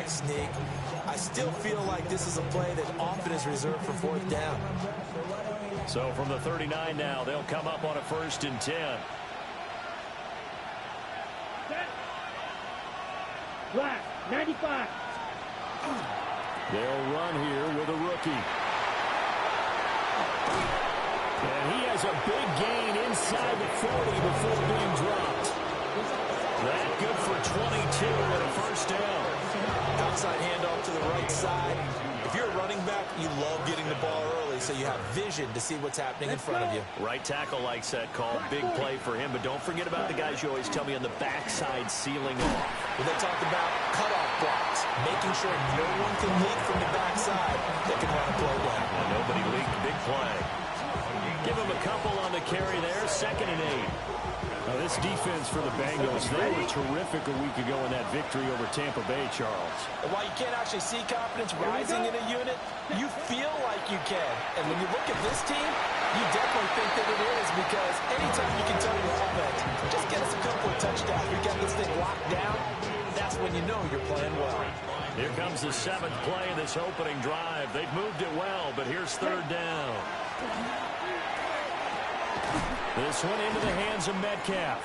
quarterback sneak. I still feel like this is a play that often is reserved for fourth down. So from the 39 now, they'll come up on a 1st and 10. Black, 95. They'll run here with a rookie. And he has a big gain inside the 40 before being dropped. That good for 22 and a 1st down. Outside handoff to the right side. If you're a running back, you love getting the ball early so you have vision to see what's happening in front of you. Right tackle likes that call. Big play for him, but don't forget about the guys you always tell me on the backside sealing off. Well, they talked about cutoff blocks, making sure no one can leak from the backside that can run a play down. And nobody leaked. Big play. Give him a couple on the carry there. 2nd and 8. Now this defense for the Bengals, they were terrific a week ago in that victory over Tampa Bay, Charles. And while you can't actually see confidence rising in a unit, you feel like you can. And when you look at this team, you definitely think that it is, because anytime you can tell your offense, just get us a couple of touchdowns, we got this thing locked down, that's when you know you're playing well. Here comes the 7th play of this opening drive. They've moved it well, but here's 3rd down. This one into the hands of Metcalf.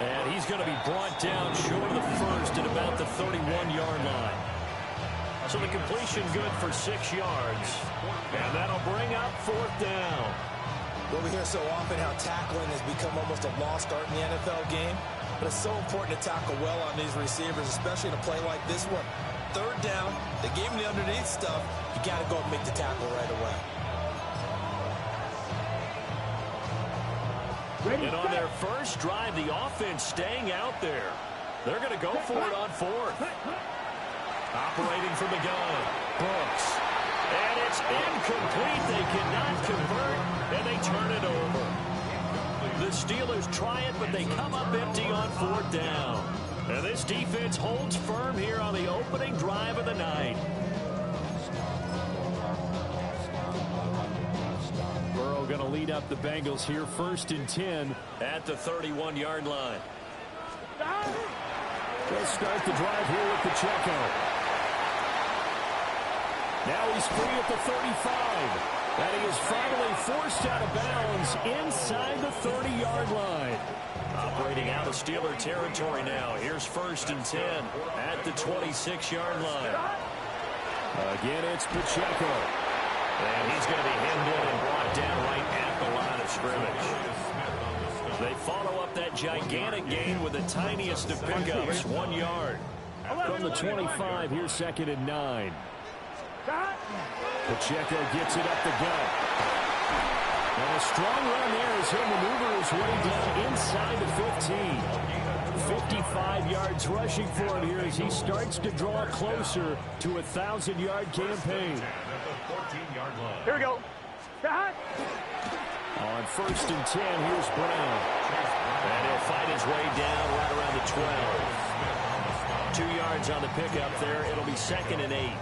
And he's going to be brought down short of the 1st at about the 31-yard line. So the completion good for 6 yards. And that'll bring up 4th down. Well, we hear so often how tackling has become almost a lost art in the NFL game. But it's so important to tackle well on these receivers, especially in a play like this one. 3rd down, they gave him the underneath stuff. You got to go and make the tackle right away. And on their first drive, the offense staying out there. They're going to go for it on 4th. Operating from the gun, Brooks. And it's incomplete. They cannot convert, and they turn it over. The Steelers try it, but they come up empty on 4th down. And this defense holds firm here on the opening drive of the night. Going to lead up the Bengals here, 1st and 10 at the 31-yard line. They'll start the drive here with Pacheco. Now he's free at the 35. And he is finally forced out of bounds inside the 30-yard line. Operating out of Steeler territory now. Here's 1st and 10 at the 26-yard line. Again, it's Pacheco. And he's going to be hemmed in and brought down right at the line of scrimmage. They follow up that gigantic gain with the tiniest of pickups, 1 yard. From the 25, here's 2nd and 9. Pacheco gets it up the gut. And a strong run there as he'll maneuver his way down inside the 15. 55 yards rushing for him here as he starts to draw closer to a 1,000-yard campaign. Here we go. On 1st and 10, here's Brown. And he'll fight his way down right around the 12. 2 yards on the pickup there. It'll be 2nd and 8.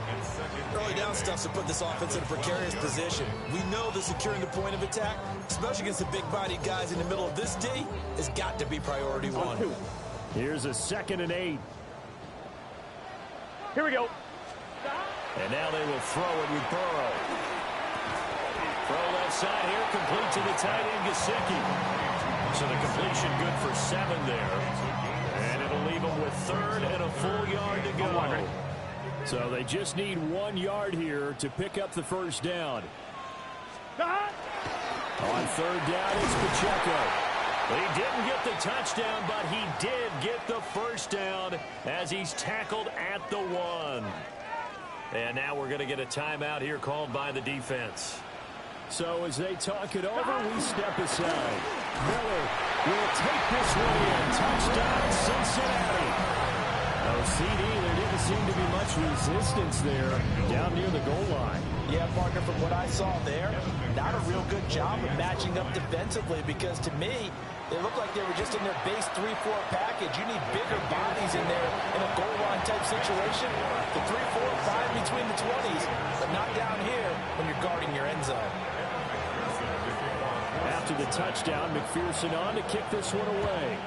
Early down stuff to put this offense in a precarious position. We know that securing the point of attack, especially against the big-bodied guys in the middle of this D, has got to be priority 1. Here's a 2nd and 8. Here we go. And now they will throw it with Burrow. Throw left side here, complete to the tight end, Gesicki. So the completion good for 7 there. And it'll leave them with 3rd and a full yard to go. So they just need 1 yard here to pick up the 1st down. On 3rd down, it's Pacheco. He didn't get the touchdown, but he did get the 1st down as he's tackled at the 1. And now we're going to get a timeout here called by the defense. So as they talk it over, we step aside. Miller will take this one in. Touchdown, Cincinnati. Oh, CD, there didn't seem to be much resistance there down near the goal line. Yeah, partner, from what I saw there, not a real good job of matching up defensively, because to me, they looked like they were just in their base 3-4 package. You need bigger bodies in there in a goal line type situation. The 3, 4, 5 between the 20s, but not down here when you're guarding your end zone. After the touchdown, McPherson on to kick this one away.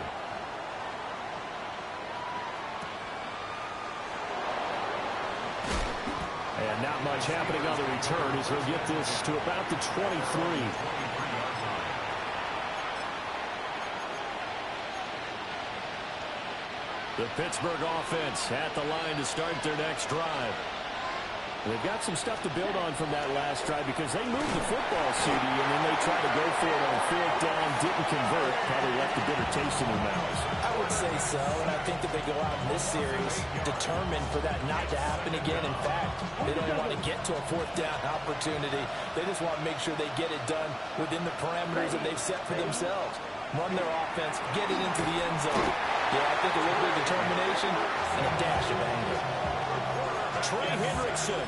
And not much happening on the return as he'll get this to about the 23. The Pittsburgh offense at the line to start their next drive. They've got some stuff to build on from that last drive because they moved the football, CD, and then they tried to go for it on 4th down, didn't convert, probably left a bitter taste in their mouths. I would say so, and I think that they go out in this series determined for that not to happen again. In fact, they don't want to get to a 4th down opportunity. They just want to make sure they get it done within the parameters that they've set for themselves. Run their offense, get it into the end zone. Yeah, I think a little bit of determination and a dash of anger. Trey Hendrickson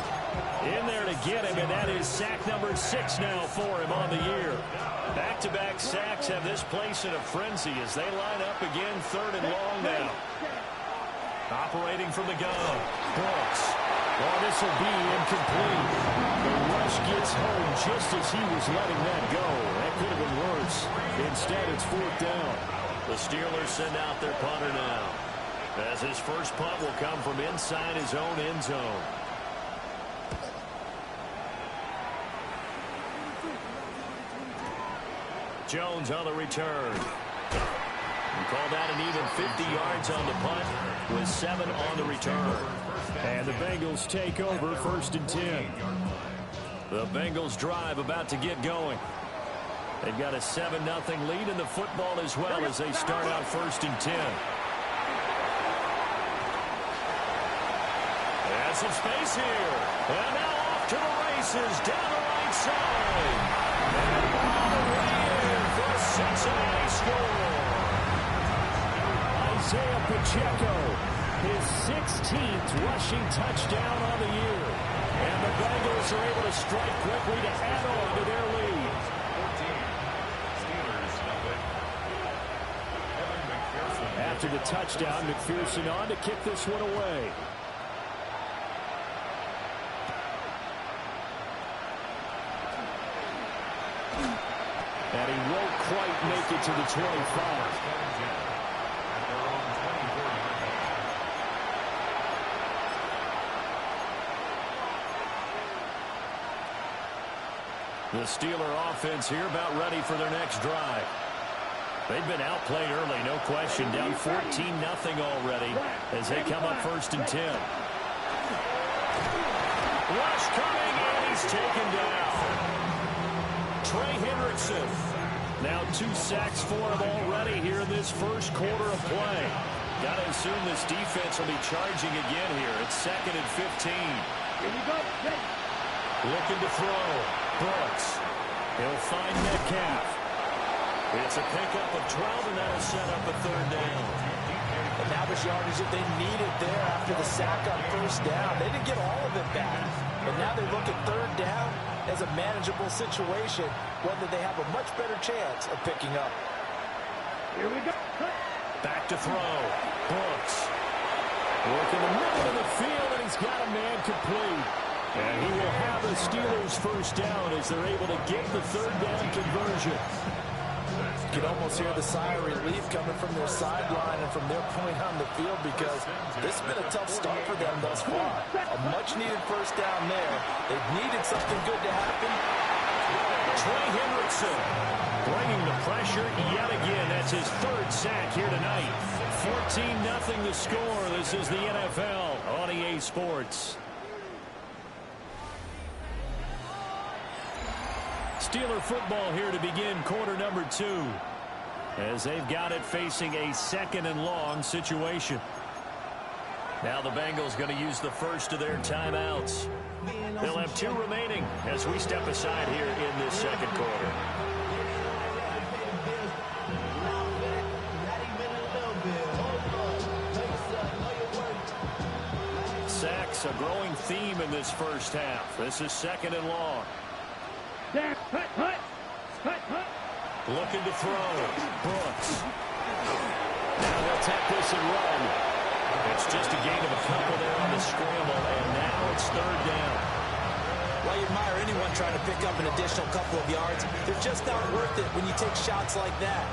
in there to get him, and that is sack number 6 now for him on the year. Back-to-back sacks have this place in a frenzy as they line up again 3rd and long now. Operating from the gun, Brooks. Oh, this will be incomplete. The rush gets home just as he was letting that go. That could have been worse. Instead, it's 4th down. The Steelers send out their punter now, as his first punt will come from inside his own end zone. Jones on the return. We call that an even 50 yards on the punt with 7 on the return. And the Bengals take over 1st and 10. The Bengals drive about to get going. They've got a 7-0 lead in the football as well as they start out 1st and 10. Has some space here. And now off to the races down the right side. And all the way in for Cincinnati score. Isaiah Pacheco, his 16th rushing touchdown on the year. And the Bengals are able to strike quickly to add on to their lead. After the touchdown, McPherson on to kick this one away. And he won't quite make it to the 25. The Steeler offense here about ready for their next drive. They've been outplayed early, no question. Down 14-0 already as they come up 1st and 10. Rush coming, and he's taken down. Trey Hendrickson. Now 2 sacks for him already here in this first quarter of play. Got to assume this defense will be charging again here. It's 2nd and 15. Here we go. Looking to throw. Brooks. He'll find Metcalf. It's a pickup of 12, and that'll set up a 3rd down. And that was yardage that they needed there after the sack on 1st down. They didn't get all of it back. But now they look at 3rd down as a manageable situation, whether they have a much better chance of picking up. Here we go. Back to throw. Brooks. Working the middle of the field, and he's got a man complete. And he will have the Steelers 1st down as they're able to get the 3rd down conversion. You can almost hear the sigh of relief coming from their sideline and from their point on the field because this has been a tough start for them thus far. A much-needed 1st down there. They've needed something good to happen. Trey Hendrickson bringing the pressure yet again. That's his 3rd sack here tonight. 14-0 the score. This is the NFL on EA Sports. Steeler football here to begin quarter number 2 as they've got it facing a 2nd and long situation. Now the Bengals going to use the first of their timeouts. They'll have 2 remaining as we step aside here in this 2nd quarter. Sacks a growing theme in this first half. This is 2nd and long. There, hut. Looking to throw. Brooks. Now they'll tap this and run. It's just a gain of a couple there on the scramble, and now it's 3rd down. Well, you admire anyone trying to pick up an additional couple of yards. They're just not worth it when you take shots like that.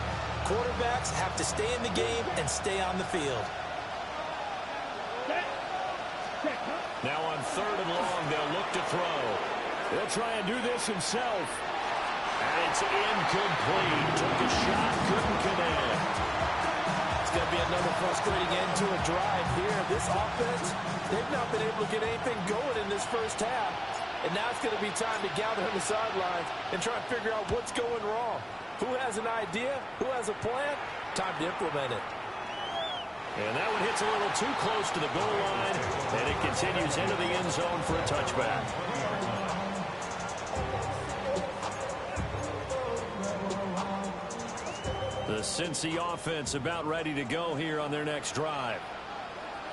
Quarterbacks have to stay in the game and stay on the field. Now on 3rd and long, they'll He'll try and do this himself. And it's incomplete. Took a shot, couldn't connect. It's going to be another frustrating end to a drive here. This offense, they've not been able to get anything going in this first half. And now it's going to be time to gather on the sidelines and try and figure out what's going wrong. Who has an idea? Who has a plan? Time to implement it. And that one hits a little too close to the goal line, and it continues into the end zone for a touchback. The Cincy offense about ready to go here on their next drive.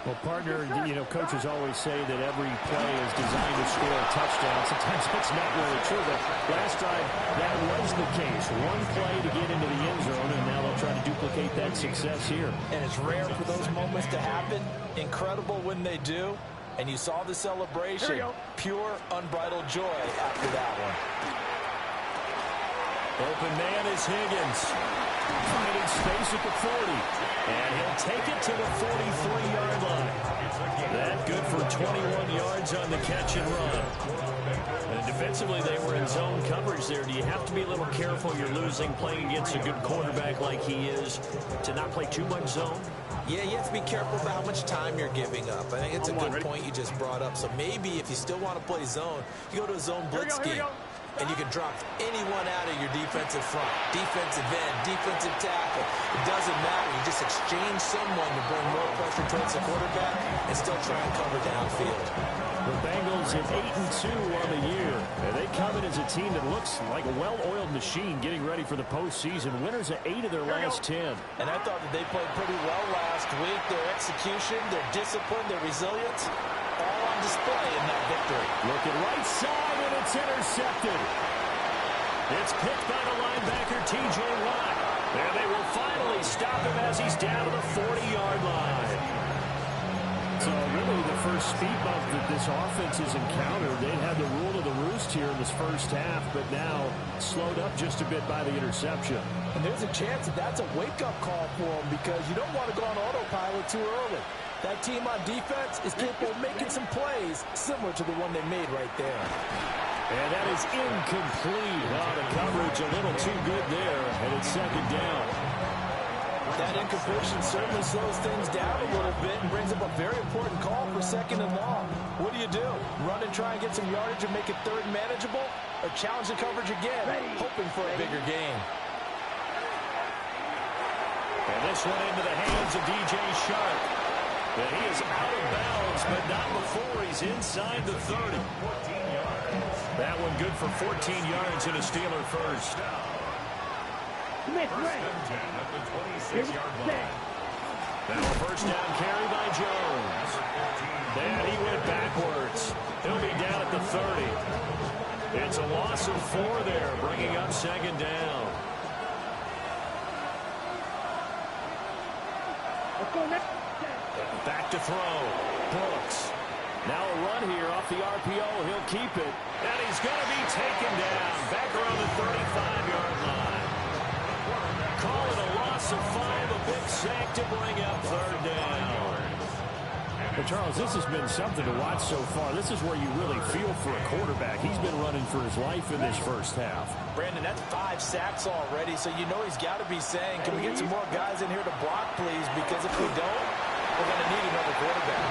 Well, partner, you know, coaches always say that every play is designed to score a touchdown. Sometimes that's not really true, but last drive, that was the case. One play to get into the end zone, and now they'll try to duplicate that success here. And it's rare for those moments to happen. Incredible when they do. And you saw the celebration. Pure, unbridled joy after that one. Open man is Higgins. Finding space at the 40. And he'll take it to the 43-yard line. That good for 21 yards on the catch and run. And defensively, they were in zone coverage there. Do you have to be a little careful? You're losing, playing against a good quarterback like he is, to not play too much zone? Yeah, you have to be careful about how much time you're giving up. I think it's a good point you just brought up. So maybe if you still want to play zone, you go to a zone blitz scheme. And you can drop anyone out of your defensive front. Defensive end, defensive tackle. It doesn't matter. You just exchange someone to bring more pressure towards the quarterback and still try and cover downfield. The Bengals at 8-2 on the year. And they come in as a team that looks like a well-oiled machine getting ready for the postseason. Winners of 8 of their last 10. And I thought that they played pretty well last week. Their execution, their discipline, their resilience, all on display in that victory. Looking right side, and it's intercepted. It's picked by the linebacker, T.J. Watt. And they will finally stop him as he's down to the 40-yard line. So really the first speed bump that this offense has encountered, they've had the rule of the roost here in this first half, but now slowed up just a bit by the interception. And there's a chance that that's a wake-up call for them because you don't want to go on autopilot too early. That team on defense is capable of making some plays similar to the one they made right there. And that is incomplete. The coverage a little too good there, and it's second down. That incompletion certainly slows things down a little bit and brings up a very important call for second and long. What do you do? Run and try and get some yardage and make it third manageable? Or challenge the coverage again, hoping for a bigger gain? And this one into the hands of D.J. Shark. And he is out of bounds, but not before he's inside the 30. That one good for 14 yards and a Steeler first. Now a first down carry by Jones. And he went backwards. He'll be down at the 30. It's a loss of 4 there, bringing up second down. Back to throw. Brooks. Now a run here off the RPO. He'll keep it. And he's going to be taken down. Back around the 35-yard line. Call it a loss of 5. A big sack to bring up third down. But Charles, this has been something to watch so far. This is where you really feel for a quarterback. He's been running for his life in this first half. Brandon, that's 5 sacks already, so you know he's got to be saying, can we get some more guys in here to block, please? Because if we don't, we're going to need another quarterback.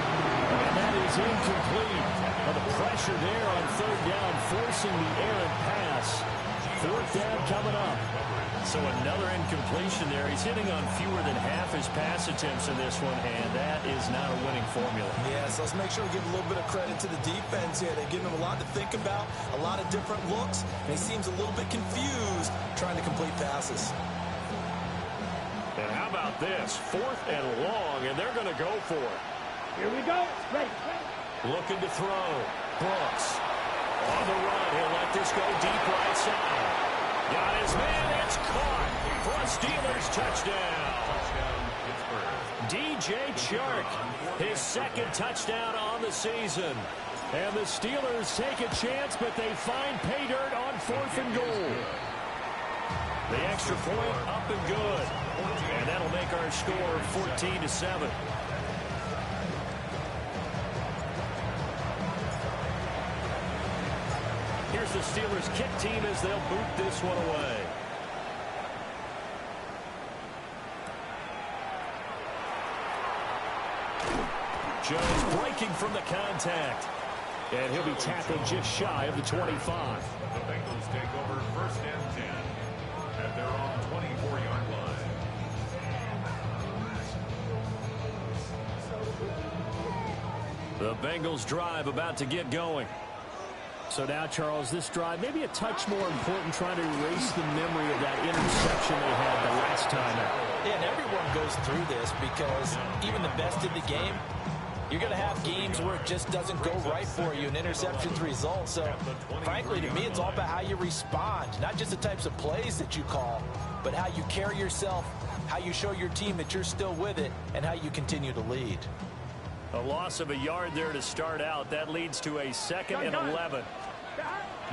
And that is incomplete. Well, the pressure there on third down, forcing the errant pass. Fourth down coming up. So another incompletion there. He's hitting on fewer than half his pass attempts in this one, and that is not a winning formula. Yes, let's make sure we give a little bit of credit to the defense here. They're giving him a lot to think about, a lot of different looks, and he seems a little bit confused trying to complete passes. And how about this? 4th and long, and they're going to go for it. Here we go. Ready. Looking to throw. Brooks. On the run. He'll let this go deep right side. Got his man. It's caught for a Steelers touchdown. D.J. Chark, his second touchdown on the season. And the Steelers take a chance, but they find pay dirt on 4th and goal. The extra point up and good. And that'll make our score 14-7. here's the Steelers kick team as they'll boot this one away. Jones breaking from the contact. And he'll be tackled just shy of the 25. The Bengals take over 1st and 10 at their own 24-yard line. The Bengals drive about to get going. So now, Charles, this drive maybe a touch more important, trying to erase the memory of that interception they had the last time out. Yeah, and everyone goes through this because even the best in the game, you're going to have games where it just doesn't go right for you and interceptions result. So, frankly, to me, it's all about how you respond, not just the types of plays that you call, but how you carry yourself, how you show your team that you're still with it, and how you continue to lead. A loss of a yard there to start out. That leads to a 2nd and 11.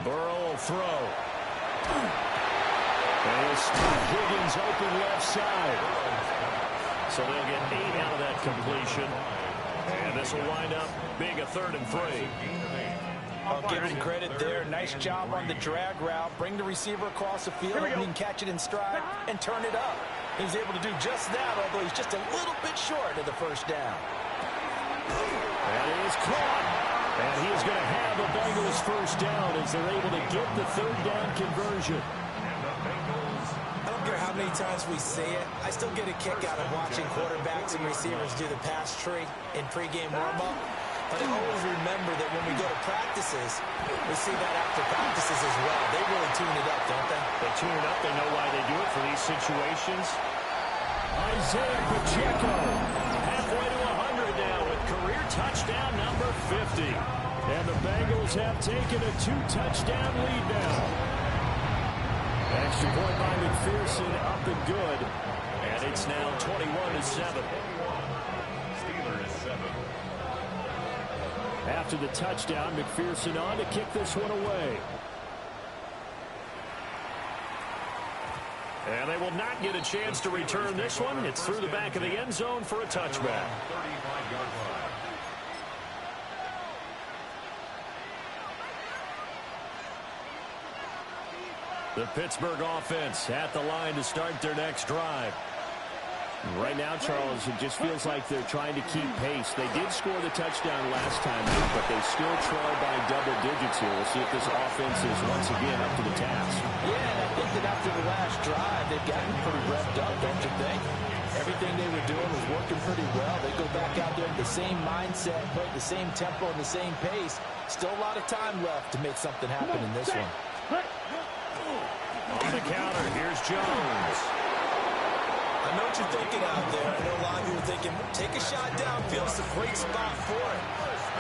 Burrow will throw. And he'll stop Higgins open left side. So they'll get 8 out of that completion. And this will wind up being a 3rd and 3. I'll give him credit there. Nice job on the drag route. Bring the receiver across the field, and he can catch it in stride and turn it up. He's able to do just that, although he's just a little bit short of the 1st down. That is caught. And he is going to have the Bengals 1st down as they're able to get the 3rd down conversion. I don't care how many times we see it. I still get a kick out of watching quarterbacks and receivers do the pass tree in pregame warm-up. But I always remember that when we go to practices, we see that after practices as well. They really tune it up, don't they? They tune it up. They know why they do it for these situations. Isaiah Pacheco halfway to 100 now with career touchdown number 50. And the Bengals have taken a 2-touchdown lead now. Extra point by McPherson, up and good. And it's now 21-7. Steelers 7. After the touchdown, McPherson on to kick this one away. And they will not get a chance to return this one. It's through the back of the end zone for a touchback. 35-yard line. The Pittsburgh offense at the line to start their next drive. Right now, Charles, it just feels like they're trying to keep pace. They did score the touchdown last time out, but they still trail by double digits here. We'll see if this offense is once again up to the task. Yeah, and I think that after the last drive, they've gotten pretty revved up, don't you think? Everything they were doing was working pretty well. They go back out there with the same mindset, play at the same tempo and the same pace. Still a lot of time left to make something happen in this one. On the counter, here's Jones. I know what you're thinking out there. I know a lot of you are thinking, take a shot downfield. It's a great spot for it.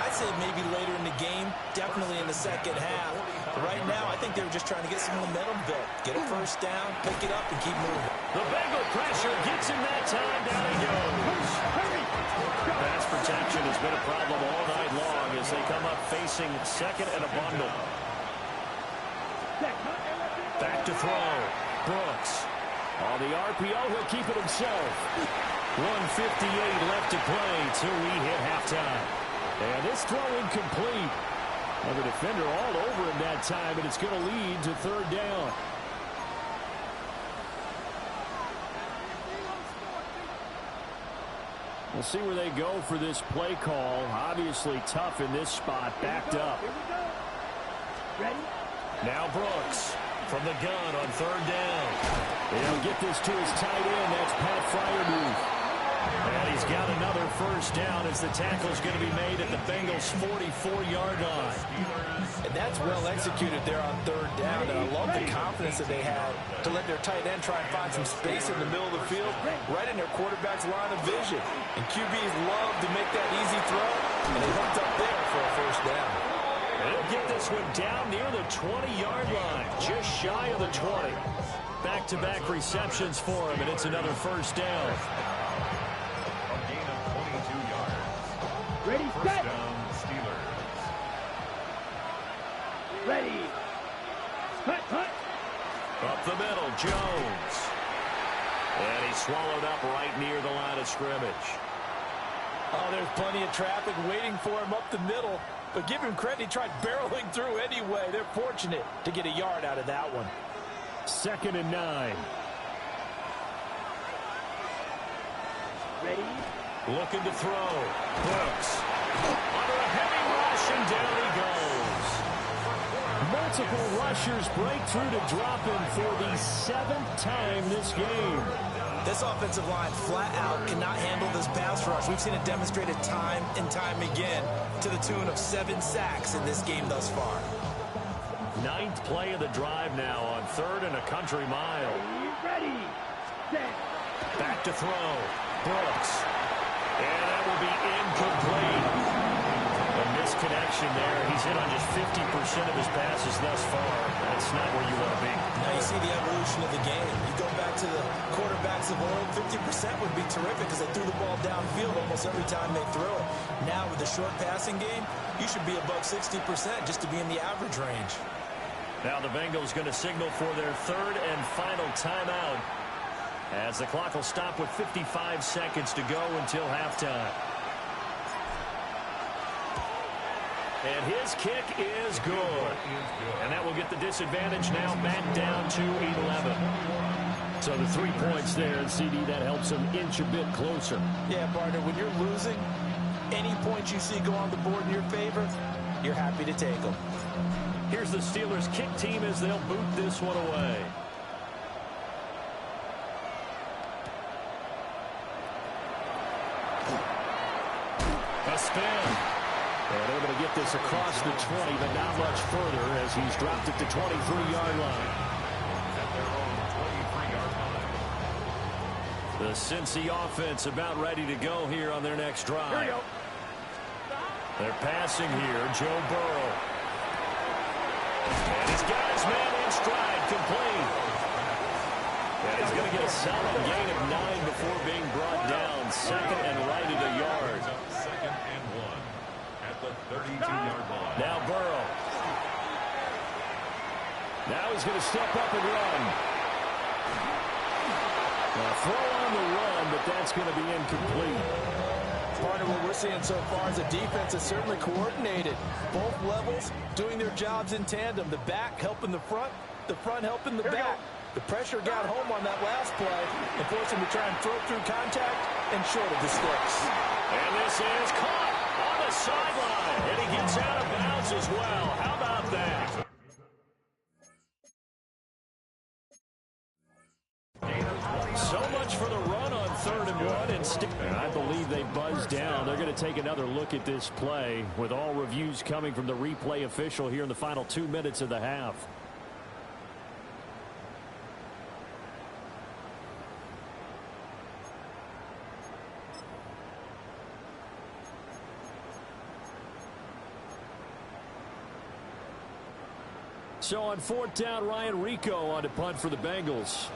I'd say maybe later in the game, definitely in the 2nd half. But right now, I think they were just trying to get some momentum built. Get a 1st down, pick it up, and keep moving. The Bengal pressure gets him that time. Down he goes. Pass protection has been a problem all night long as they come up facing 2nd and a bundle. Back to throw. Brooks. On the RPO, he'll keep it himself. 1:58 left to play till we hit halftime. And this throw incomplete. And the defender all over him that time, and it's going to lead to 3rd down. We'll see where they go for this play call. Obviously tough in this spot, backed up. Ready? Now Brooks from the gun on 3rd down. They'll get this to his tight end. That's Pat Fryermuth. And he's got another 1st down as the tackle's going to be made at the Bengals' 44-yard line. And that's well executed there on 3rd down. And I love the confidence that they had to let their tight end try and find some space in the middle of the field, right in their quarterback's line of vision. And QBs love to make that easy throw, and they hooked up there for a 1st down. And he'll get this one down near the 20-yard line, just shy of the 20. Back-to-back receptions for him, and it's another 1st down. A gain of 22 yards. Ready, 1st set. down, Steelers. Ready. Cut, cut. Up the middle, Jones. And he's swallowed up right near the line of scrimmage. Oh, there's plenty of traffic waiting for him up the middle. but give him credit. He tried barreling through anyway. They're fortunate to get a yard out of that one. 2nd and 9. Ready? Looking to throw. Brooks. Under a heavy rush, and down he goes. Multiple rushers break through to drop him for the 7th time this game. This offensive line flat out cannot handle this pass rush. We've seen it demonstrated time and time again to the tune of 7 sacks in this game thus far. 9th play of the drive now on 3rd and a country mile. Ready. Set. Back to throw. Brooks. And that will be incomplete. A misconnection there. He's hit on just 50% of his passes thus far. That's not where you want to be. Now you see the evolution of the game. You go back to the quarterbacks of old, 50% would be terrific because they threw the ball downfield almost every time they threw it. Now with the short passing game, you should be above 60% just to be in the average range. Now the Bengals going to signal for their 3rd and final timeout, as the clock will stop with 55 seconds to go until halftime. And his kick is good. And that will get the disadvantage now back down to 11. So the 3 points there, and CD, that helps him inch a bit closer. Yeah, partner, when you're losing, any points you see go on the board in your favor, you're happy to take them. Here's the Steelers' kick team as they'll boot this one away. A spin. And able to get this across the 20, but not much further as he's dropped it to 23-yard line. The Cincy offense about ready to go here on their next drive. Here we go. They're passing here. Joe Burrow. And he's got his man in stride, complete. And he's going to get a solid gain of 9 before being brought down. 2nd and right at a yard. 2nd and 1 at the 32-yard line. Now Burrow. Now he's going to step up and run. Now throw on the run, but that's going to be incomplete. Partner, what we're seeing so far is a defense that's certainly coordinated. Both levels doing their jobs in tandem. The back helping the front helping the back. The pressure got home on that last play and forced him to try and throw through contact and short of the sticks. And this is caught on the sideline. And he gets out of bounds as well. How about that? So much for the run on 3rd and 1. And I believe they buzzed down. They're going to take another look at this play with all reviews coming from the replay official here in the final 2 minutes of the half. So on 4th down, Ryan Rico on to punt for the Bengals.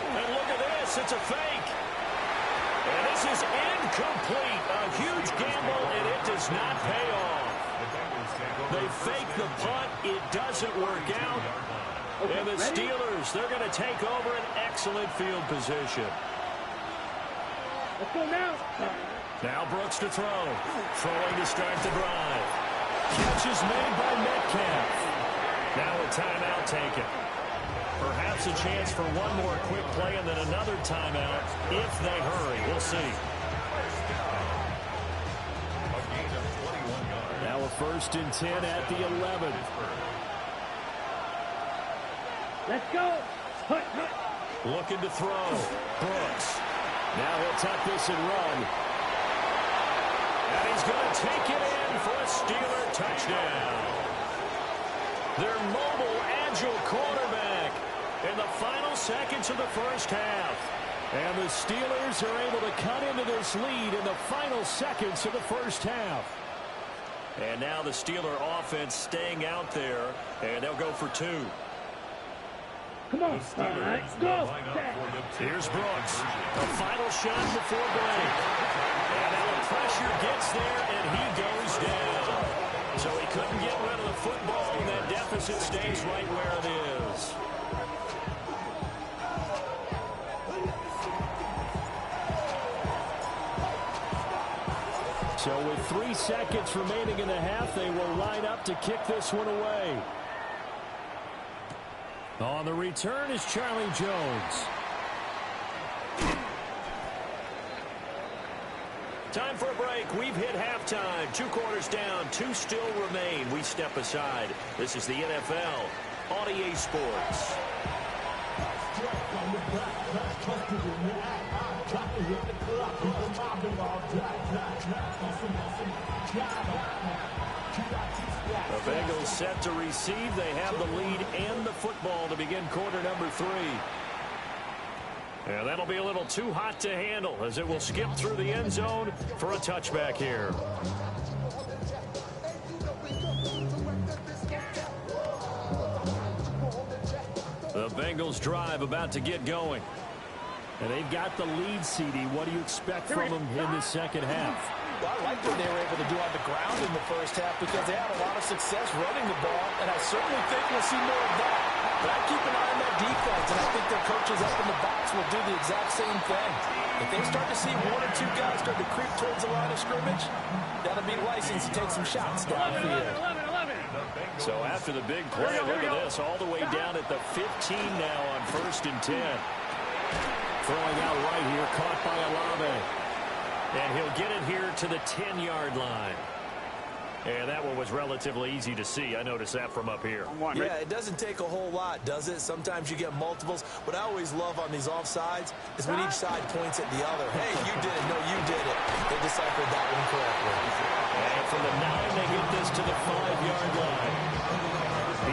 And look at this. It's a fake. And this is incomplete. A huge gamble, and it does not pay off. They fake the punt. It doesn't work out. And the Steelers, they're going to take over an excellent field position. Let's go now. Now Brooks to throw. Throwing to start the drive. Catch is made by Metcalf. Now a timeout taken. Perhaps a chance for one more quick play and then another timeout if they hurry. We'll see. Now a 1st and 10 at the 11. Let's go. Hut, hut. Looking to throw. Brooks. Now he'll tuck this and run. And he's going to take it in for a Steeler touchdown. Their mobile, agile quarterback in the final seconds of the first half. And the Steelers are able to cut into this lead in the final seconds of the first half. And now the Steeler offense staying out there, and they'll go for 2. Come on. Let's go. Here's Brooks. A final shot before break. And now the pressure gets there, and he goes down. So he couldn't get rid of the football, and that deficit stays right where it is. So with 3 seconds remaining in the half, they will line up to kick this one away. On the return is Charlie Jones. Time for a break. We've hit halftime. 2 quarters down. 2 still remain. We step aside. This is the NFL on EA Sports. The Bengals set to receive. They have the lead and the football to begin quarter number 3. And that'll be a little too hot to handle as it will skip through the end zone for a touchback here. The Bengals drive about to get going. And they've got the lead, CD. What do you expect from them in the second half? Well, I like what they were able to do on the ground in the first half because they had a lot of success running the ball, and I certainly think we'll see more of that. But I keep an eye on that defense, and I think their coaches up in the box will do the exact same thing. If they start to see 1 or 2 guys start to creep towards the line of scrimmage, that'll be license to take some shots downfield. So after the big play, look at this, all the way down at the 15 now on 1st and 10. Throwing out right here, caught by Olave. And he'll get it here to the 10-yard line. And that one was relatively easy to see. I noticed that from up here. Yeah, it doesn't take a whole lot, does it? Sometimes you get multiples. What I always love on these offsides is when each side points at the other. Hey, you did it. No, you did it. They deciphered that one correctly. And from the 9, they get this to the 5-yard line.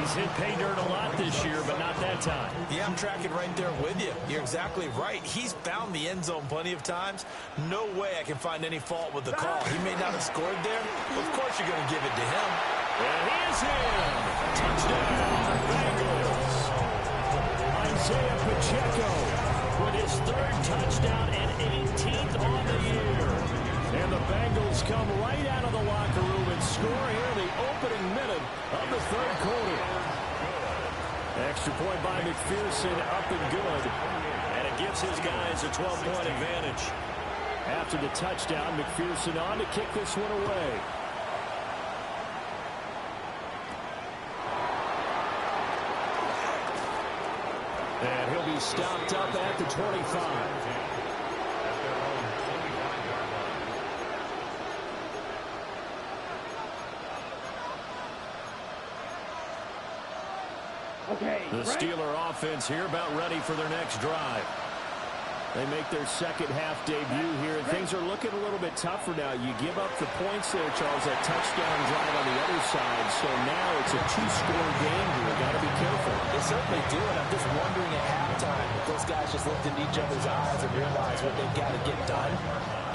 He's hit pay dirt a lot this year, but not that time. Yeah, I'm tracking right there with you. You're exactly right. He's found the end zone plenty of times. No way I can find any fault with the call. He may not have scored there, but of course you're going to give it to him. And he is in. Touchdown, Bengals. Isaiah Pacheco With his 3rd touchdown and 18th on the year. And the Bengals come right out of the locker room and score here in the opening minute of the 3rd quarter. Extra point by McPherson, up and good. And it gives his guys a 12-point advantage. After the touchdown, McPherson on to kick this one away. And he'll be stopped up at the 25. Okay, The Steeler offense here about ready for their next drive. They make their second half debut here, and things are looking a little bit tougher now. You give up the points there, Charles, that touchdown drive on the other side. So now it's a 2-score game here. We've got to be careful. They certainly do, and I'm just wondering at halftime if those guys just looked into each other's eyes and realized what they've got to get done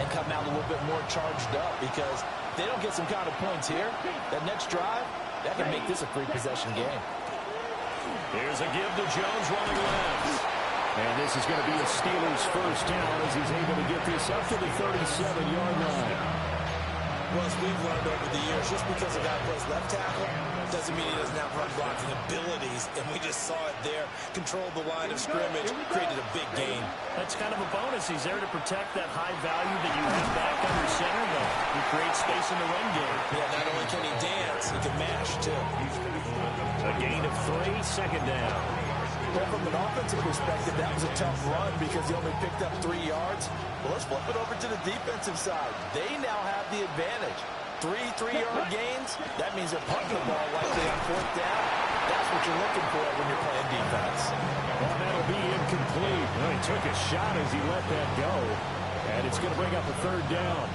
and come out a little bit more charged up, because if they don't get some kind of points here, that next drive, that can make this a 3-possession game. Here's a give to Jones running left. And this is going to be a Steelers first down as he's able to get this up to the 37-yard line. Well, as we've learned over the years, just because a guy plays left tackle doesn't mean he doesn't have run blocking abilities, and we just saw it there. Controlled the line of scrimmage, created a big gain. That's kind of a bonus. He's there to protect that high value that you have back under center, but he creates space in the run game. Yeah, not only can he dance, he can mash, too. A gain of 3, second down. Well, from an offensive perspective, that was a tough run because he only picked up 3 yards. Well, let's flip it over to the defensive side. They now have the advantage. 3 3-yard gains, that means they're punting the ball likely on 4th down. That's what you're looking for when you're playing defense. Well, that'll be incomplete. Well, he took a shot as he let that go. And it's going to bring up a 3rd down.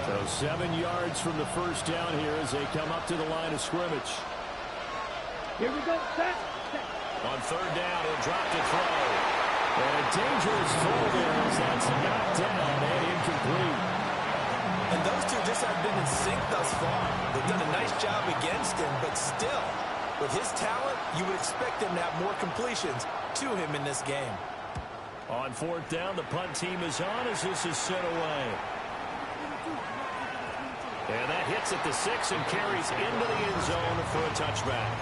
So 7 yards from the first down here as they come up to the line of scrimmage. Here we go. Set. On 3rd down, he'll drop to throw. And a dangerous throw there as that's knocked down and incomplete. And those two just have been in sync thus far. They've done a nice job against him, but still, with his talent, you would expect him to have more completions to him in this game. On 4th down, the punt team is on as this is set away. And that hits at the 6 and carries into the end zone for a touchback.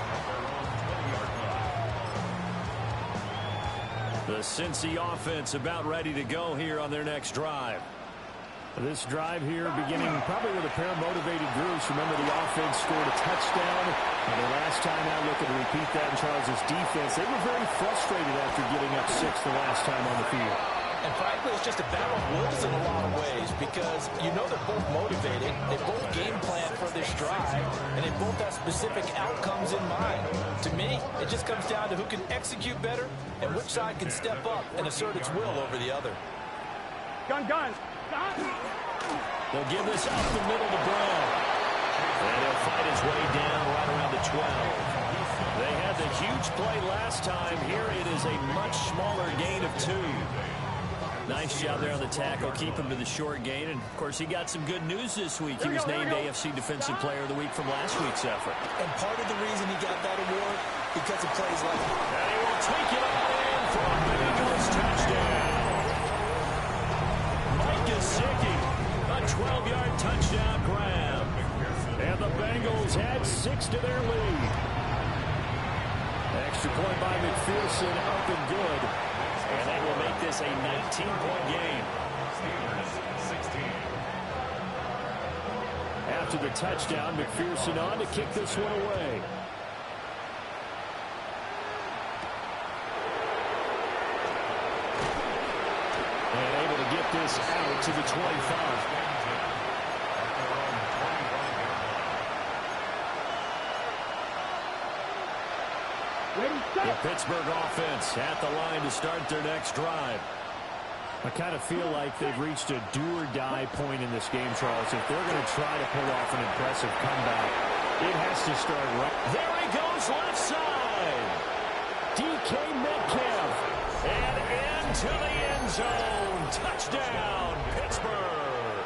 The Cincy offense about ready to go here on their next drive. This drive here beginning probably with a pair of motivated Bruce. Remember, the offense scored a touchdown. And the last time out, looking to repeat that in Charles' defense. They were very frustrated after giving up 6 the last time on the field. And frankly, it's just a battle of wills in a lot of ways because you know they're both motivated. They both game plan for this drive, and they both have specific outcomes in mind. To me, it just comes down to who can execute better and which side can step up and assert its will over the other. Gun. They'll give this up the middle to Brown. And he'll fight his way down right around the 12. They had the huge play last time. Here it is a much smaller gain of 2. Nice job there on the tackle. Keep him to the short gain. And, of course, he got some good news this week. He was named AFC Defensive Player of the Week from last week's effort. And part of the reason he got that award, because of plays like that. And he will take it all in for a Bengals touchdown. Mike Gesicki, a 12-yard touchdown grab. And the Bengals add 6 to their lead. Extra point by McPherson, up and good. And that will make this a 19-point game. After the touchdown, McPherson on to kick this one away. And able to get this out to the 25. The Pittsburgh offense at the line to start their next drive. I kind of feel like they've reached a do-or-die point in this game, Charles. If they're going to try to pull off an impressive comeback, it has to start right. There he goes, left side. DK Metcalf. And into the end zone. Touchdown, Pittsburgh.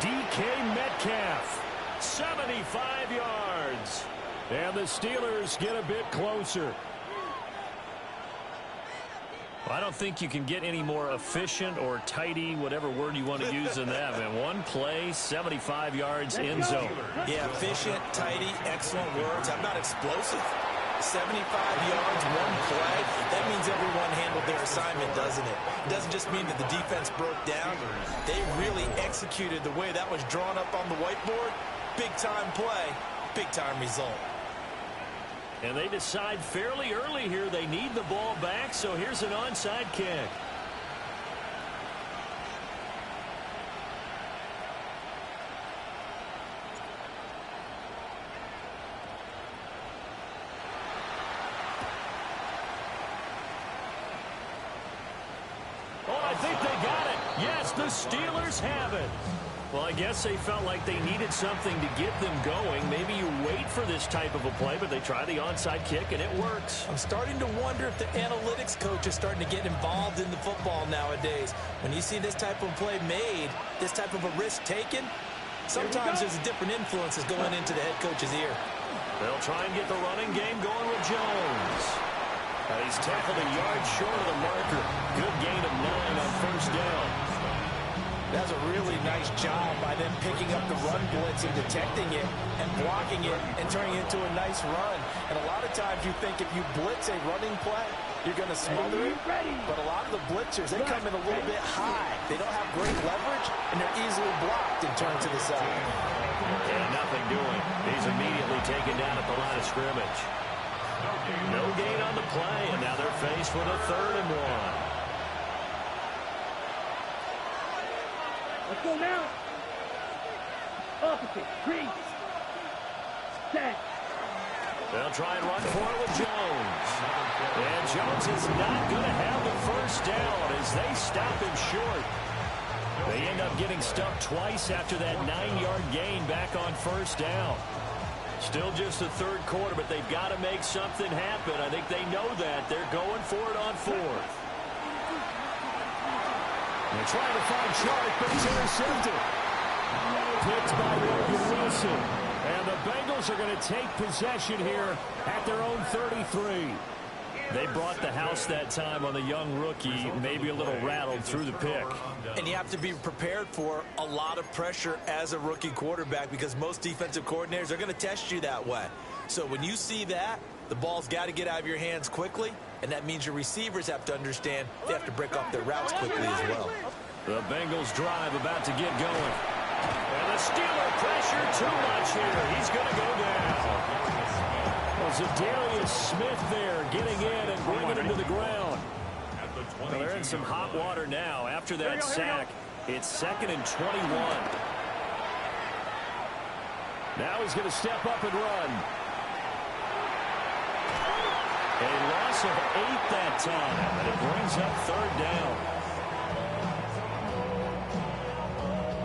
DK Metcalf. 75 yards. And the Steelers get a bit closer. I don't think you can get any more efficient or tidy, whatever word you want to use in that. And one play, 75 yards, end zone. Yeah, efficient, tidy, excellent words. How about explosive? 75 yards, one play. That means everyone handled their assignment, doesn't it? It doesn't just mean that the defense broke down. They really executed the way that was drawn up on the whiteboard. Big-time play, big-time result. And they decide fairly early here they need the ball back, so here's an onside kick. Oh, I think they got it. Yes, the Steelers have it. Well, I guess they felt like they needed something to get them going. Maybe you wait for this type of a play, but they try the onside kick, and it works. I'm starting to wonder if the analytics coach is starting to get involved in the football nowadays. When you see this type of play made, this type of a risk taken, sometimes there's different influences going into the head coach's ear. They'll try and get the running game going with Jones. He's tackled a yard short of the marker. Good gain of 9 on first down. That's a really nice job by them picking up the run blitz and detecting it and blocking it and turning it into a nice run. And a lot of times you think if you blitz a running play, you're going to smother it. But a lot of the blitzers, they come in a little bit high. They don't have great leverage, and they're easily blocked and turned to the side. And nothing doing. He's immediately taken down at the line of scrimmage. No gain on the play, and now they're faced with a 3rd and 1. Let's go now. Opposite. Crease. Set. They'll try and run for it with Jones. And Jones is not going to have the first down as they stop him short. They end up getting stuffed twice after that 9-yard gain back on first down. Still just the 3rd quarter, but they've got to make something happen. I think they know that. They're going for it on 4th. They're trying to find Chark, but he's intercepted. Picked by Logan Wilson. And the Bengals are going to take possession here at their own 33. They brought the house that time on the young rookie, maybe a little rattled through the pick. And you have to be prepared for a lot of pressure as a rookie quarterback because most defensive coordinators are going to test you that way. So when you see that, the ball's got to get out of your hands quickly, and that means your receivers have to understand they have to break off their routes quickly as well. The Bengals drive about to get going. And the Steeler pressure too much here. He's going to go down. Well, Zadarius Smith there getting in and bringing him to the ground. Well, they're in some hot water now after that sack. It's 2nd and 21. Now he's going to step up and run. A loss of 8 that time, and it brings up 3rd down.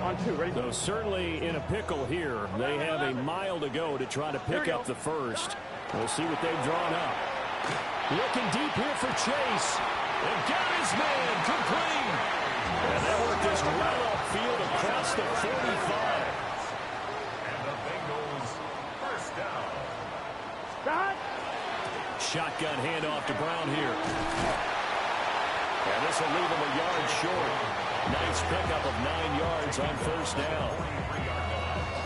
On 2, ready? So certainly in a pickle here. They have a mile to go to try to pick up the first. We'll see what they've drawn up. Looking deep here for Chase. And got his man complete. And they work this well upfield across the 45. And the Bengals first down. Stop. Shotgun handoff to Brown here. And this will leave him a yard short. Nice pickup of 9 yards on first down.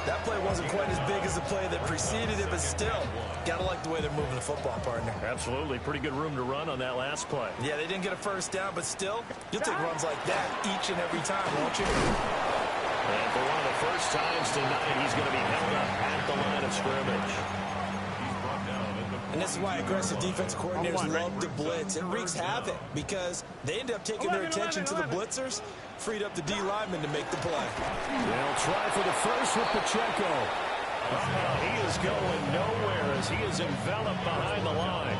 That play wasn't quite as big as the play that preceded it, but still, got to like the way they're moving the football, partner. Absolutely. Pretty good room to run on that last play. Yeah, they didn't get a first down, but still, you'll take runs like that each and every time, won't you? And for one of the first times tonight, he's going to be held up at the line of scrimmage. And this is why aggressive defensive coordinators love to blitz. It wreaks havoc because they end up taking their attention to the blitzers, freed up the D lineman to make the play. They'll try for the first with Pacheco. He is going nowhere as he is enveloped behind the line.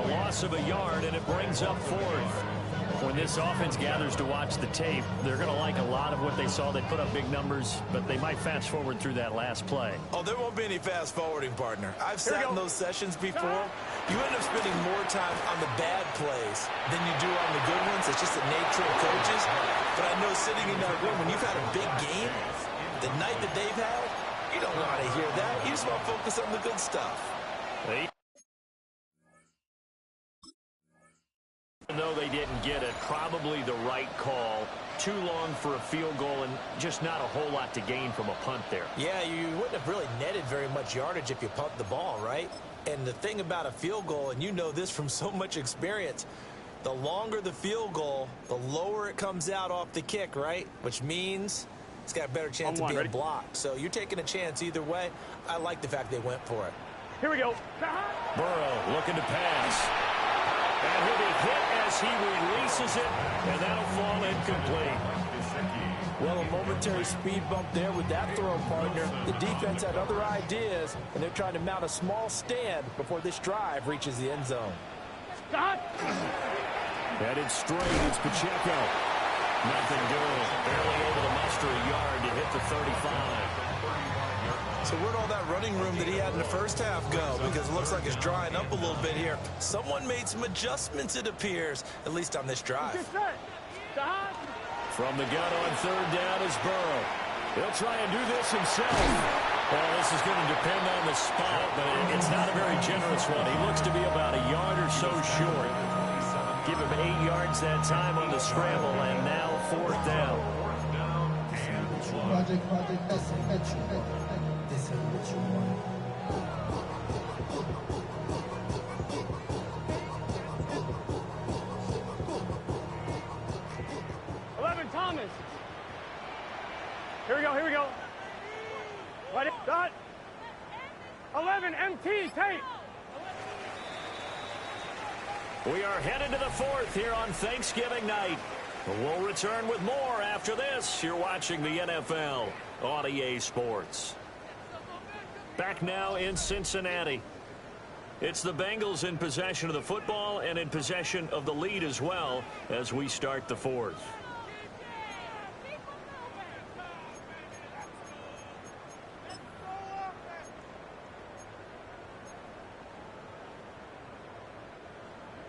A loss of a yard, and it brings up 4th. When this offense gathers to watch the tape, they're going to like a lot of what they saw. They put up big numbers, but they might fast forward through that last play. Oh, there won't be any fast forwarding, partner. I've sat in those sessions before. You end up spending more time on the bad plays than you do on the good ones. It's just the nature of coaches. But I know sitting in that room, when you've had a big game, the night that they've had, you don't want to hear that. You just want to focus on the good stuff. Even though they didn't get it, probably the right call. Too long for a field goal and just not a whole lot to gain from a punt there. Yeah, you wouldn't have really netted very much yardage if you pumped the ball, right? And the thing about a field goal, and you know this from so much experience, the longer the field goal, the lower it comes out off the kick, right? Which means it's got a better chance of being blocked. So you're taking a chance either way. I like the fact they went for it. Here we go. Burrow looking to pass. And he'll be hit as he releases it, and that'll fall incomplete. Well, a momentary speed bump there with that throw, partner. The defense had other ideas, and they're trying to mount a small stand before this drive reaches the end zone. Stop. Headed straight, it's Pacheco. Nothing doing. Barely able to muster a yard to hit the 35. So where'd all that running room that he had in the first half go? Because it looks like it's drying up a little bit here. Someone made some adjustments, it appears, at least on this drive. Stop. From the gun on 3rd down is Burrow. He'll try and do this himself. Well, this is going to depend on the spot, but it's not a very generous one. He looks to be about a yard or so short. Give him 8 yards that time on the scramble, and now 4th down. This is what you want. Thomas. Here we go, here we go. Ready, dot. 11, MT, tape. We are headed to the 4th here on Thanksgiving night. We'll return with more after this. You're watching the NFL on EA Sports. Back now in Cincinnati. It's the Bengals in possession of the football and in possession of the lead as well as we start the 4th.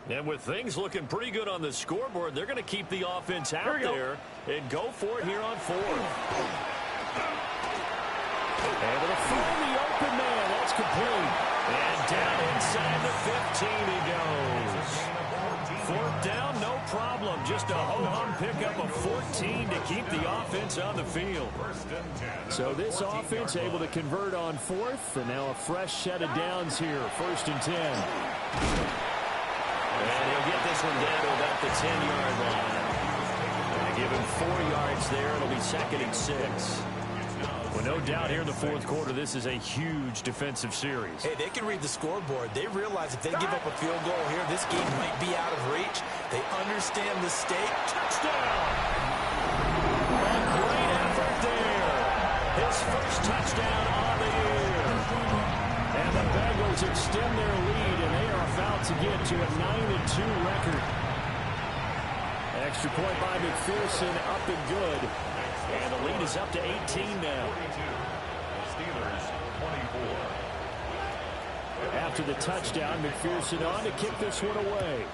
And with things looking pretty good on the scoreboard, they're going to keep the offense out there and go for it here on 4th. Able to find the open man. That's complete. And down inside the 15 he goes. 4th down, no problem. Just a ho-hum pickup of 14 to keep the offense on the field. So this offense able to convert on 4th, and now a fresh set of downs here. 1st and 10. And he'll get this one down to about the 10-yard line. And give Give him 4 yards there. It'll be 2nd and 6. Well, no doubt here in the fourth quarter, this is a huge defensive series. Hey, they can read the scoreboard. They realize if they give up a field goal here, this game might be out of reach. They understand the stake. Touchdown! A great effort there. His first touchdown on the year. And the Bengals extend their lead, and they are about to get to a 9-2 record. Extra point by McPherson, up and good. And the lead is up to 18 now. Steelers 24. After the touchdown, McPherson on to kick this one away.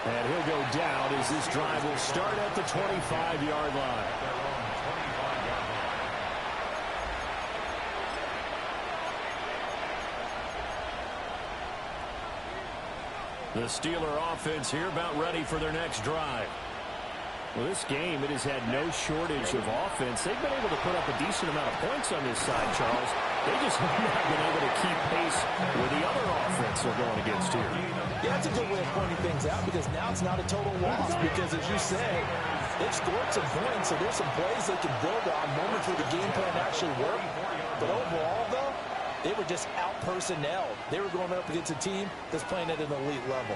And he'll go down as this drive will start at the 25-yard line. The Steeler offense here about ready for their next drive. Well, this game, it has had no shortage of offense. They've been able to put up a decent amount of points on this side, Charles. They just have not been able to keep pace with the other offense they're going against here. Yeah, that's a good way of pointing things out because now it's not a total loss because, as you say, they've scored some points, so there's some plays they can build on, moments where the game plan actually worked. But overall, though, they were just out-personnel. They were going up against a team that's playing at an elite level.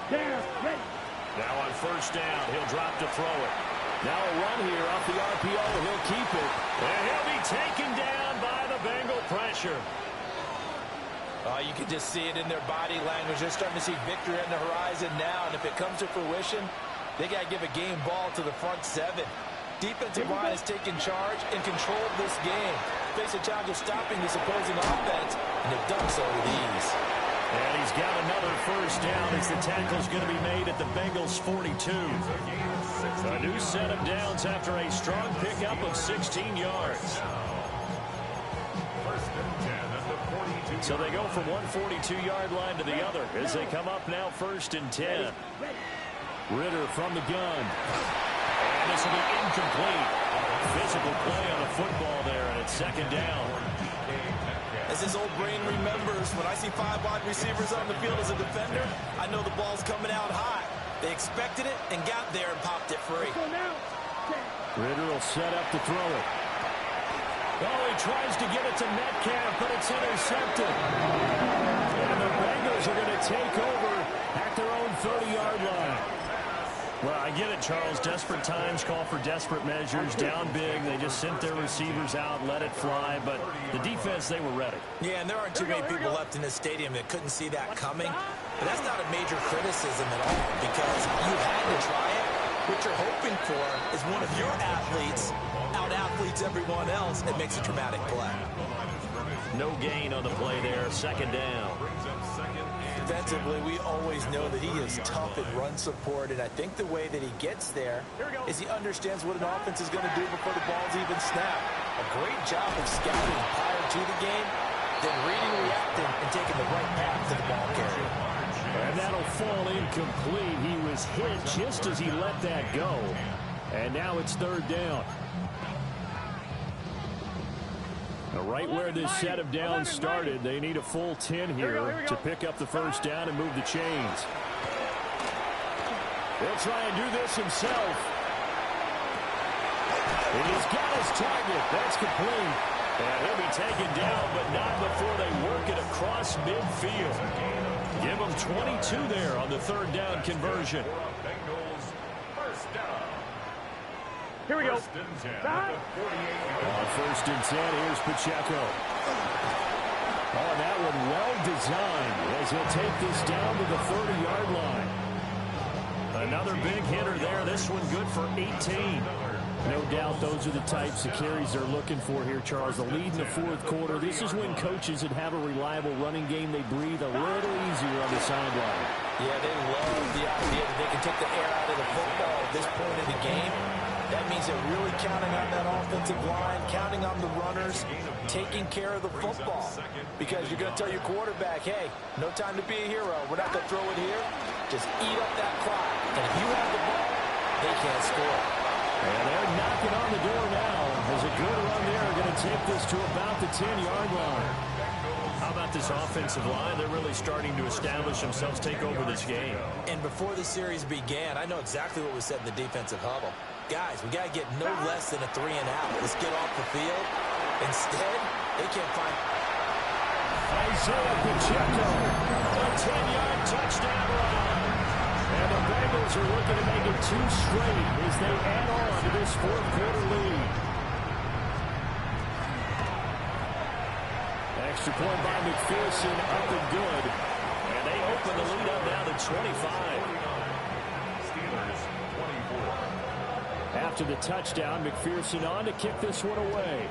Now on first down, he'll drop to throw it. Now a run here off the RPO. He'll keep it. And he'll be taken down by the Bengal pressure. You can just see it in their body language. They're starting to see victory on the horizon now. And if it comes to fruition, they got to give a game ball to the front seven. Defensive line has taken charge and controlled this game. Face a challenge of stopping this opposing offense, and they've done so with ease. And he's got another first down as the tackle's going to be made at the Bengals' 42. A new set of downs after a strong pickup of 16 yards. So they go from one 42-yard line to the other as they come up now 1st and 10. Ritter from the gun. And this will be incomplete. Physical play on a football there, and it's 2nd down. As his old brain remembers, when I see 5 wide receivers on the field as a defender, I know the ball's coming out high. They expected it and got there and popped it free. Ritter will set up to throw it. Oh, he tries to get it to Metcalf, but it's intercepted. And the Bengals are going to take over at their own 30-yard line. Well, I get it, Charles. Desperate times call for desperate measures. Down big, they just sent their receivers out, let it fly. But the defense, they were ready. Yeah, and there aren't too many people left in this stadium that couldn't see that coming. But that's not a major criticism at all because you had to try it. What you're hoping for is one of your athletes out-athletes everyone else and makes a dramatic play. No gain on the play there. 2nd down. Defensively, we always know that he is tough in run support, and I think the way that he gets there is he understands what an offense is going to do before the ball's even snapped. A great job of scouting prior to the game, then reading, reacting, and taking the right path to the ball carrier. And that'll fall incomplete. He was hit just as he let that go. And now it's 3rd down. Right where this set of downs started, they need a full 10 here to pick up the first down and move the chains. He'll try and do this himself. And he's got his target. That's complete. And he'll be taken down, but not before they work it across midfield. Give him 22 there on the 3rd down conversion. Here we go. On 1st and 10, here's Pacheco. Oh, that one well designed as he'll take this down to the 30-yard line. Another big hitter there. This one good for 18. No doubt those are the types of carries they're looking for here, Charles. The lead in the 4th quarter. This is when coaches that have a reliable running game, they breathe a little easier on the sideline. Yeah, they love the idea that they can take the air out of the football at this point in the game. That means they're really counting on that offensive line, counting on the runners, taking care of the football. Because you're going to tell your quarterback, hey, no time to be a hero. We're not going to throw it here. Just eat up that clock. And if you have the ball, they can't score. And they're knocking on the door now. As a good run there, going to take this to about the 10-yard line. How about this offensive line? They're really starting to establish themselves, take over this game. And before the series began, I know exactly what we said in the defensive huddle. Guys, we got to get no less than a 3-and-out. Let's get off the field. Instead, they can't find... Isaiah Pacheco, a 10-yard touchdown run. And the Bengals are looking to make it 2 straight as they add on to this fourth-quarter lead. Extra point by McPherson, up and good. And they open the lead up now to 25. Steelers 24. After the touchdown, McPherson on to kick this one away.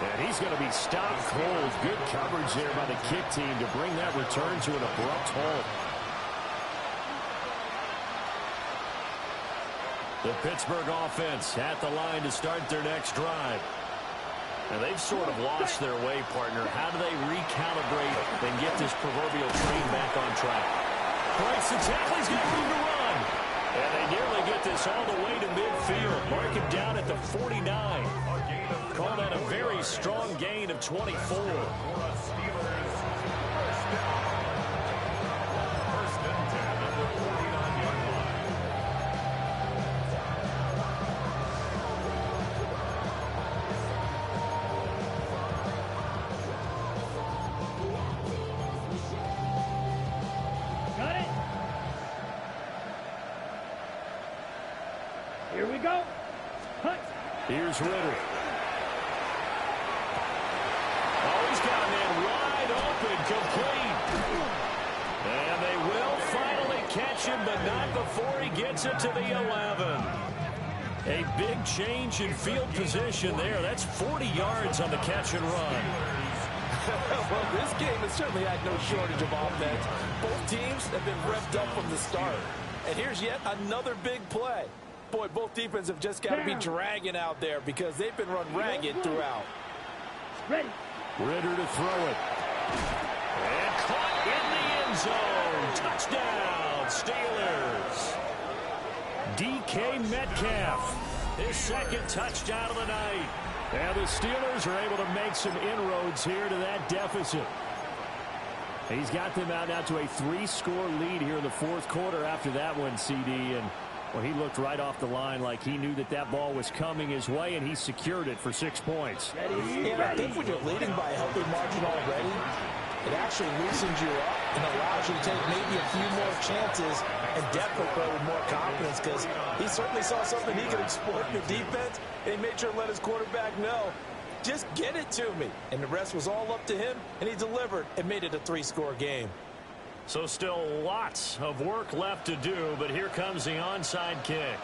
And he's going to be stopped cold. Good coverage there by the kick team to bring that return to an abrupt halt. The Pittsburgh offense at the line to start their next drive. And they've sort of lost their way, partner. How do they recalibrate and get this proverbial train back on track? Breaks the tackle. He's got room to run. And they nearly get this all the way to midfield. Mark him down at the 49. Call that a very strong gain of 24. First and 10 at the 49-yard line. Got it. Here we go. Hunt. Here's Ritter. Got a man wide open, complete. And they will finally catch him, but not before he gets it to the 11. A big change in field position there. That's 40 yards on the catch and run. Well, this game has certainly had no shortage of offense. Both teams have been revved up from the start. And here's yet another big play. Boy, both defenses have just got to be dragging out there because they've been run ragged throughout. Ready. Ritter to throw it. And caught in the end zone. Touchdown, Steelers. DK Metcalf. His second touchdown of the night. And the Steelers are able to make some inroads here to that deficit. He's got them out now to a 3-score lead here in the fourth quarter after that one, CD. And well, he looked right off the line like he knew that that ball was coming his way, and he secured it for 6 points. Yeah, I think when you're leading by a healthy margin already, it actually loosens you up and allows you to take maybe a few more chances and definitely play with more confidence because he certainly saw something he could exploit in the defense, and he made sure to let his quarterback know, just get it to me. And the rest was all up to him, and he delivered and made it a 3-score game. So still lots of work left to do, but here comes the onside kick.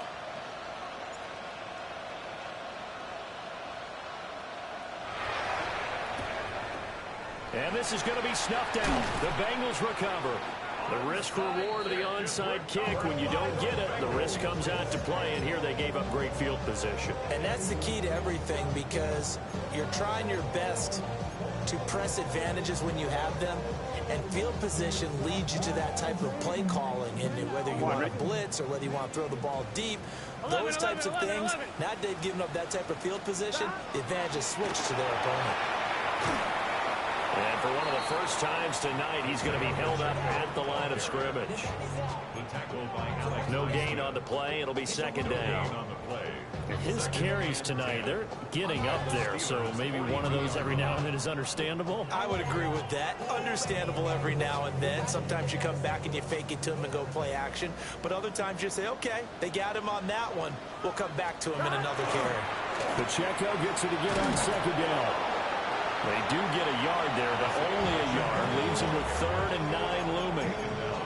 And this is going to be snuffed out. The Bengals recover. The risk-reward of the onside kick, when you don't get it, the risk comes out to play, and here they gave up great field position. And that's the key to everything because you're trying your best to press advantages when you have them, and field position leads you to that type of play calling, and whether you want to blitz or whether you want to throw the ball deep, those types of things, now that they've given up that type of field position, the advantage is switched to their opponent. And for one of the first times tonight, he's going to be held up at the line of scrimmage. No gain on the play. It'll be second down. His carries tonight, they're getting up there, so maybe one of those every now and then is understandable. I would agree with that. Understandable every now and then. Sometimes you come back and you fake it to him and go play action. But other times you say, okay, they got him on that one. We'll come back to him in another carry. Pacheco gets it again on second down. They do get a yard there, but only a yard. Leaves him with 3rd and 9 looming.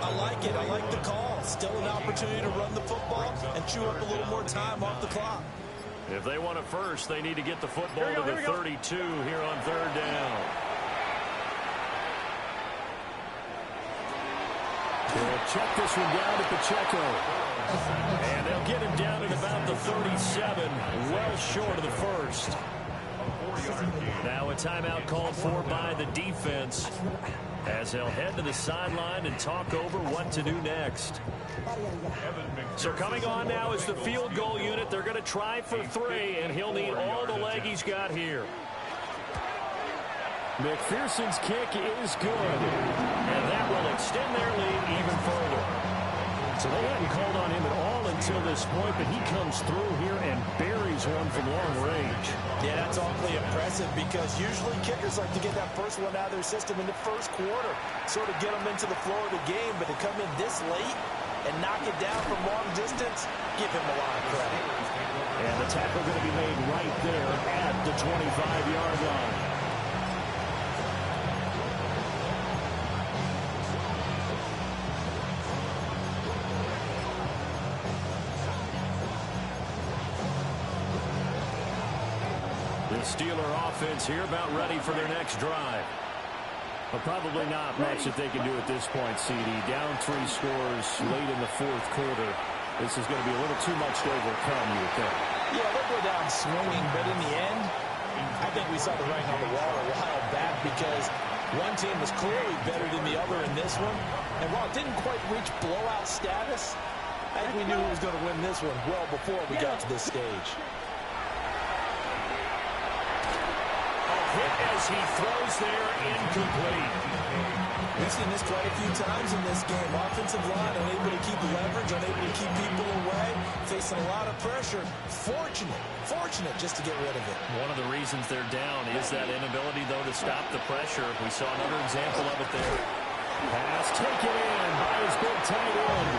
I like it. I like the call. Still an opportunity to run the football and chew up a little more time off the clock. If they want it first, they need to get the football to the 32 here on 3rd down. They'll check this one down to Pacheco. And they'll get him down at about the 37, well short of the first. Now a timeout called for by the defense. as they'll head to the sideline and talk over what to do next. So coming on now is the field goal unit. They're going to try for 3, and he'll need all the leg he's got here. McPherson's kick is good. And that will extend their lead even further. So they hadn't called on him at all until this point, but he comes through here and buries one from long range. Yeah, that's awfully impressive because usually kickers like to get that first one out of their system in the first quarter, sort of get them into the flow of the game, but to come in this late and knock it down from long distance, give him a lot of credit. And the tackle going to be made right there at the 25-yard line. Steeler offense here about ready for their next drive. But probably not much that they can do at this point, CD. Down 3 scores late in the fourth quarter. This is going to be a little too much to overcome, you would think. Yeah, they'll go down swinging, but in the end, I think we saw the writing on the wall a while back because one team was clearly better than the other in this one. And while it didn't quite reach blowout status, I think we knew who was going to win this one well before we got to this stage. Hit as he throws there, incomplete. We've seen this quite a few times in this game. Offensive line unable to keep leverage, unable to keep people away, facing a lot of pressure. Fortunate just to get rid of it. One of the reasons they're down is that inability, though, to stop the pressure. We saw another example of it there. Pass taken in by his big tight end.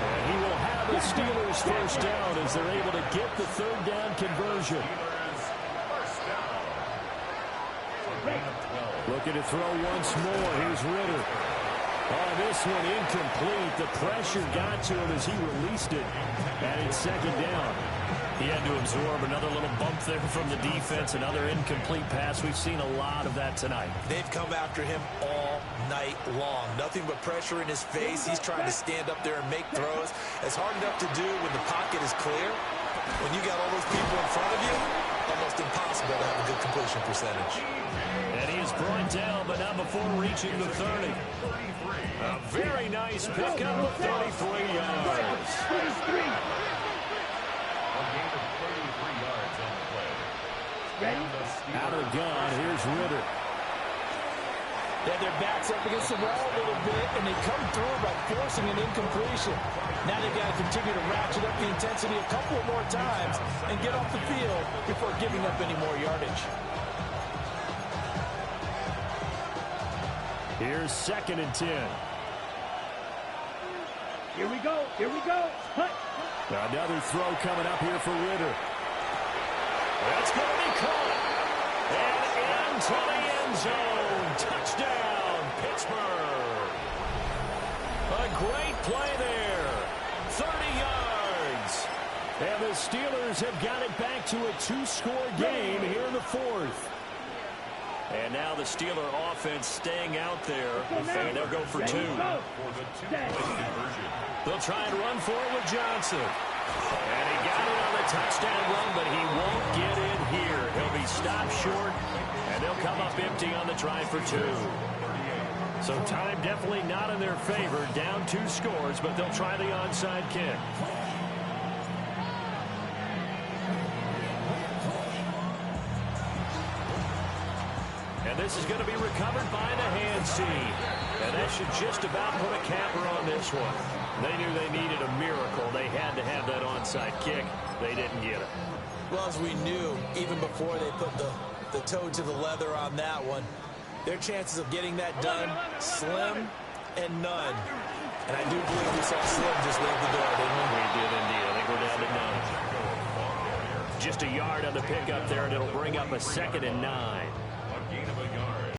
And he will have the Steelers first down as they're able to get the third down conversion. Looking to throw once more. Here's Ritter. Oh, this one incomplete. The pressure got to him as he released it. And it's second down. He had to absorb another little bump there from the defense. Another incomplete pass. We've seen a lot of that tonight. They've come after him all night long. Nothing but pressure in his face. He's trying to stand up there and make throws. It's hard enough to do when the pocket is clear. When you got all those people in front of you, almost impossible to have a good completion percentage. And he is brought down, but not before reaching the 30. A very nice pickup of 33 yards. 33. Ready? Out of the gun, here's Ritter. Yeah, their backs up against the wall a little bit, and they come through by forcing an incompletion. Now they've got to continue to ratchet up the intensity a couple more times and get off the field before giving up any more yardage. Here's 2nd and 10. Here we go. Here we go. Hut. Another throw coming up here for Ritter. That's going to be caught. And into the end zone. Touchdown, Pittsburgh. A great play there. 30 yards. And the Steelers have got it back to a 2-score game here in the fourth. And now the Steeler offense staying out there, and they'll go for 2. They'll try and run for it with Johnson. And he got it on the touchdown run, but he won't get in here. He'll be stopped short, and they'll come up empty on the try for 2. So time definitely not in their favor. Down 2 scores, but they'll try the onside kick. And this is going to be recovered by the hand team. And that should just about put a capper on this one. They knew they needed a miracle. They had to have that onside kick. They didn't get it. Well, as we knew, even before they put the toe to the leather on that one, their chances of getting that done, slim and none. And I do believe we saw Slim just leave the door, didn't we? We did indeed. I think we're down to none. Just a yard on the pickup there, and it'll bring up a 2nd and 9.